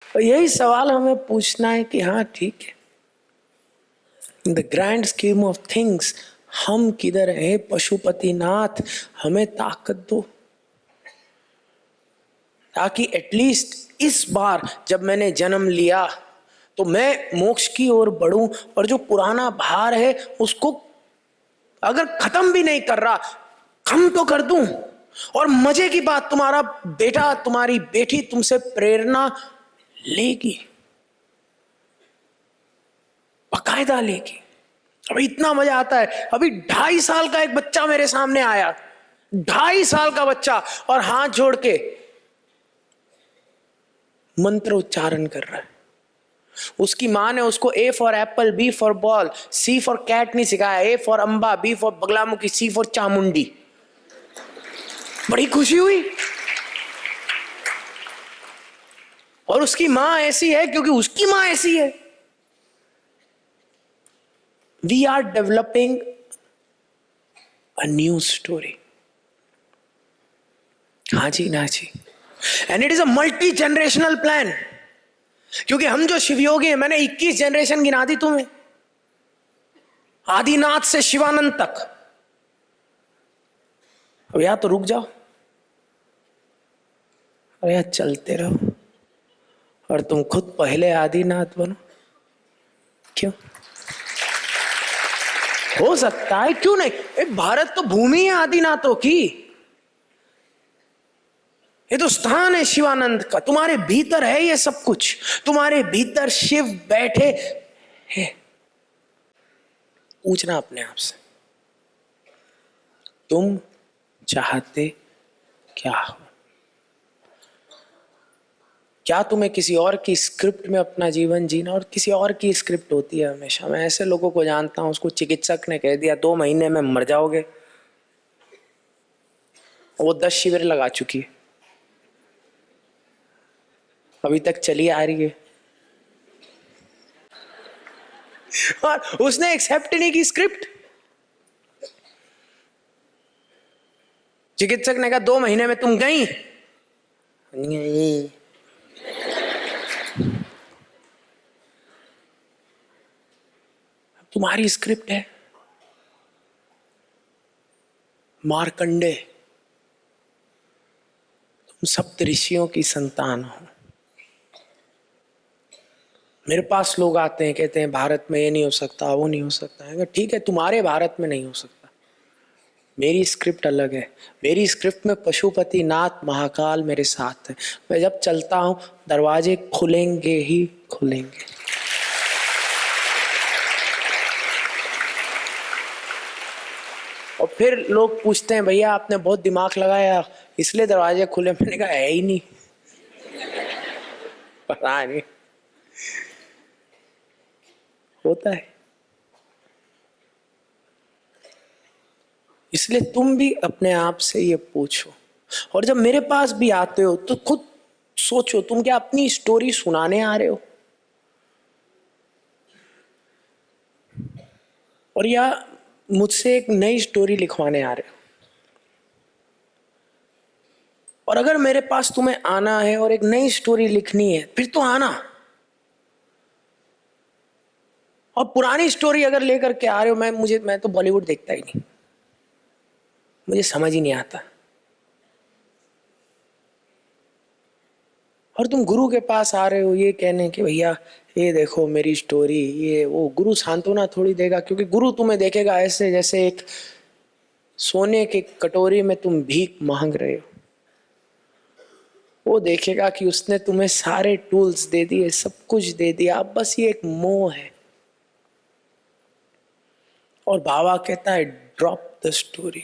और यही सवाल हमें पूछना है कि हाँ ठीक है, in the grand scheme of things हम किधर हैं पशुपतिनाथ, हमें ताकत दो ताकि एटलीस्ट इस बार जब मैंने जन्म लिया तो मैं मोक्ष की ओर बढ़ूं, और जो पुराना भार है उसको अगर खत्म भी नहीं कर रहा कम तो कर दूं। और मजे की बात, तुम्हारा बेटा तुम्हारी बेटी तुमसे प्रेरणा लेगी, बाकायदा लेगी। अभी इतना मजा आता है, अभी 2.5 साल का एक बच्चा मेरे सामने आया, 2.5 साल का बच्चा, और हाथ जोड़ के मंत्र उच्चारण कर रहा है। उसकी मां ने उसको A for apple, B for ball, C for cat नहीं सिखाया, A for Amba, B for Bagalamukhi, C for Chamundi. बड़ी खुशी हुई। और उसकी मां ऐसी है क्योंकि उसकी मां ऐसी है। We are developing a new story. हाँ जी ना जी, and it is a multi generational plan. क्योंकि हम जो शिवयोगी हैं, मैंने 21 जनरेशन गिना दी तुम्हें, आदिनाथ से शिवानंद तक। अब या तो रुक जाओ और या चलते रहो और तुम खुद पहले आदिनाथ बनो। क्यों? हो सकता है, क्यों नहीं। भारत तो भूमि है आदिनाथों की, ये तो स्थान है शिवानंद का। तुम्हारे भीतर है ये सब कुछ, तुम्हारे भीतर शिव बैठे हैं। पूछना अपने आप से, तुम चाहते क्या हो? क्या तुम्हें किसी और की स्क्रिप्ट में अपना जीवन जीना? और किसी और की स्क्रिप्ट होती है हमेशा। मैं ऐसे लोगों को जानता हूं, उसको चिकित्सक ने कह दिया 2 महीने में मर जाओगे, वो 10 शिविर लगा चुकी है, अभी तक चली आ रही है, और उसने एक्सेप्ट नहीं की स्क्रिप्ट। चिकित्सक ने कहा 2 महीने में तुम गई, तुम्हारी स्क्रिप्ट है। मार्कंडे, तुम सप्त ऋषियों की संतान हो। मेरे पास लोग आते हैं, कहते हैं भारत में ये नहीं हो सकता, वो नहीं हो सकता है। ठीक है, तुम्हारे भारत में नहीं हो सकता, मेरी स्क्रिप्ट अलग है। मेरी स्क्रिप्ट में पशुपति नाथ महाकाल मेरे साथ है। मैं जब चलता हूं दरवाजे खुलेंगे ही खुलेंगे। और फिर लोग पूछते हैं भैया आपने बहुत दिमाग लगाया इसलिए दरवाजे खुले। मैंने कहा है ही नहीं, पता नहीं, होता है। इसलिए तुम भी अपने आप से ये पूछो, और जब मेरे पास भी आते हो तो खुद सोचो, तुम क्या अपनी स्टोरी सुनाने आ रहे हो, और या मुझसे एक नई स्टोरी लिखवाने आ रहे हो? और अगर मेरे पास तुम्हें आना है और एक नई स्टोरी लिखनी है, फिर तो आना। और पुरानी स्टोरी अगर लेकर के आ रहे हो, मैं तो बॉलीवुड देखता ही नहीं, मुझे समझ ही नहीं आता। और तुम गुरु के पास आ रहे हो ये कहने कि भैया ये देखो मेरी स्टोरी, ये वो। गुरु सांत्वना थोड़ी देगा, क्योंकि गुरु तुम्हें देखेगा ऐसे जैसे एक सोने के कटोरी में तुम भीख मांग रहे हो। वो देखेगा कि उसने तुम्हें सारे टूल्स दे दिए, सब कुछ दे दिया, अब बस ये एक मोह है। और बाबा कहता है ड्रॉप द स्टोरी।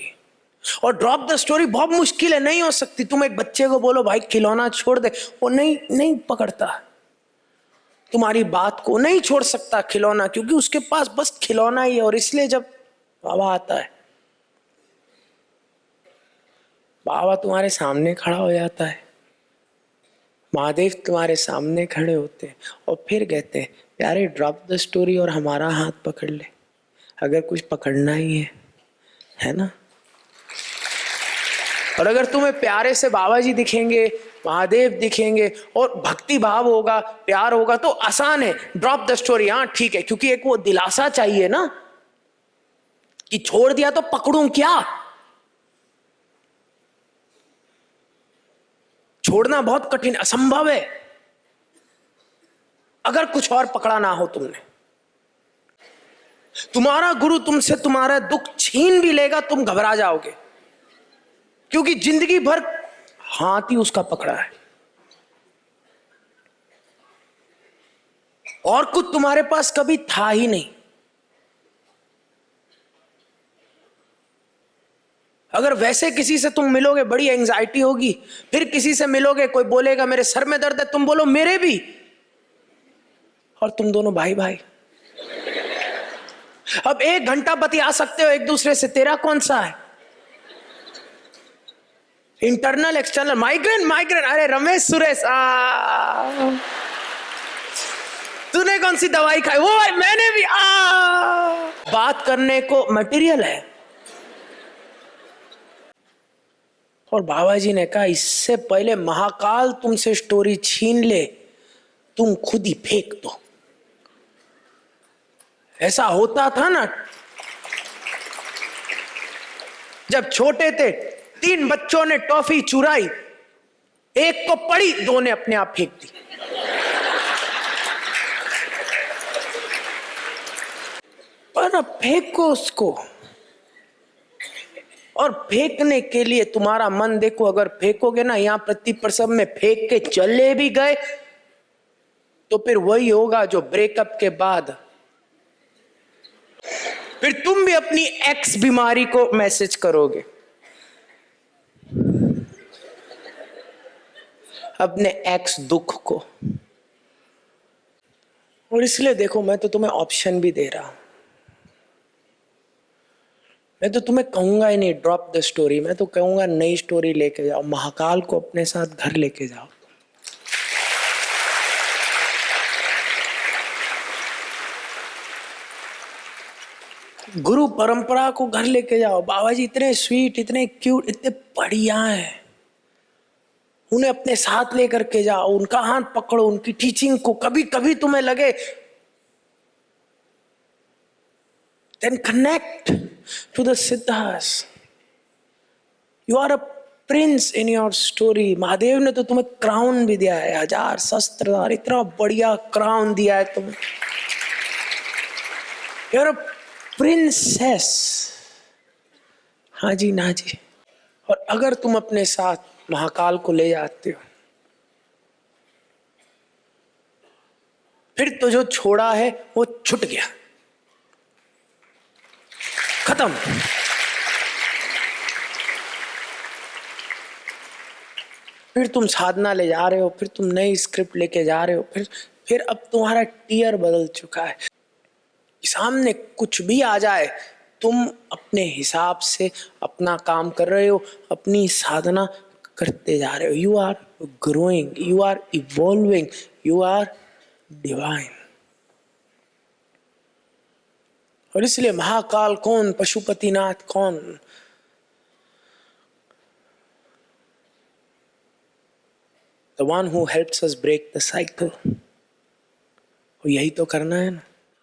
और ड्रॉप द स्टोरी बहुत मुश्किल है, नहीं हो सकती। तुम एक बच्चे को बोलो भाई खिलौना छोड़ दे, वो नहीं पकड़ता तुम्हारी बात को, नहीं छोड़ सकता खिलौना, क्योंकि उसके पास बस खिलौना ही है। और इसलिए जब बाबा आता है, बाबा तुम्हारे सामने खड़ा हो जाता है, महादेव तुम्हारे सामने खड़े होते हैं, और फिर कहते हैं प्यारे ड्रॉप द स्टोरी और हमारा हाथ पकड़ ले, अगर कुछ पकड़ना ही है ना। और अगर तुम्हें प्यारे से बाबा जी दिखेंगे महादेव दिखेंगे और भक्ति भाव होगा, प्यार होगा तो आसान है। ड्रॉप द स्टोरी, हाँ ठीक है, क्योंकि एक वो दिलासा चाहिए ना कि छोड़ दिया तो पकड़ूं क्या। छोड़ना बहुत कठिन, असंभव है अगर कुछ और पकड़ा ना हो तुमने। तुम्हारा गुरु तुमसे तुम्हारा दुख छीन भी लेगा, तुम घबरा जाओगे, क्योंकि जिंदगी भर हाथ ही उसका पकड़ा है और कुछ तुम्हारे पास कभी था ही नहीं। अगर वैसे किसी से तुम मिलोगे बड़ी एंजाइटी होगी, फिर किसी से मिलोगे कोई बोलेगा मेरे सर में दर्द है, तुम बोलो मेरे भी, और तुम दोनों भाई भाई। अब 1 घंटा बतिया सकते हो एक दूसरे से, तेरा कौन सा है? इंटरनल एक्सटर्नल, माइग्रेन माइग्रेन, अरे रमेश सुरेश तूने कौन सी दवाई खाई? वो भाई मैंने भी बात करने को मटेरियल है। और बाबा जी ने कहा इससे पहले महाकाल तुमसे स्टोरी छीन ले, तुम खुद ही फेंक दो। ऐसा होता था ना जब छोटे थे, 3 बच्चों ने टॉफी चुराई, एक को पड़ी, 2 ने अपने आप फेंक दी। पर अब फेंको उसको, और फेंकने के लिए तुम्हारा मन देखो, अगर फेंकोगे ना, यहां पृथ्वी पर सब में फेंक के चले भी गए तो फिर वही होगा जो ब्रेकअप के बाद फिर तुम भी अपनी एक्स बीमारी को मैसेज करोगे, अपने एक्स दुख को। और इसलिए देखो, मैं तो तुम्हें ऑप्शन भी दे रहा हूं, मैं तो तुम्हें कहूंगा ही नहीं ड्रॉप द स्टोरी, मैं तो कहूंगा नई स्टोरी लेके जाओ, महाकाल को अपने साथ घर लेके जाओ। गुरु परंपरा को घर लेके जाओ। बाबा जी इतने स्वीट, इतने क्यूट, इतने बढ़िया हैं, उन्हें अपने साथ लेकर के जाओ, उनका हाथ पकड़ो, उनकी टीचिंग को कभी कभी तुम्हें लगे, then connect to the Siddhas. You are a prince in your story. Mahadev ने तो तुम्हें क्राउन भी दिया है, 1000 शस्त्रधार, इतना बढ़िया क्राउन दिया है तुम्हें। You are a princess. हाँ जी ना जी। और अगर तुम अपने साथ महाकाल को ले जाते हो, फिर तो जो छोड़ा है वो छूट गया, खत्म। फिर तुम साधना ले जा रहे हो, फिर तुम नई स्क्रिप्ट लेके जा रहे हो, फिर अब तुम्हारा टीयर बदल चुका है। सामने कुछ भी आ जाए, तुम अपने हिसाब से अपना काम कर रहे हो, अपनी साधना करते जा रहे हो। You are growing, you are evolving, you are divine. और इसलिए महाकाल कौन, पशुपतिनाथ कौन, the one who helps us break the cycle, और यही तो करना है ना।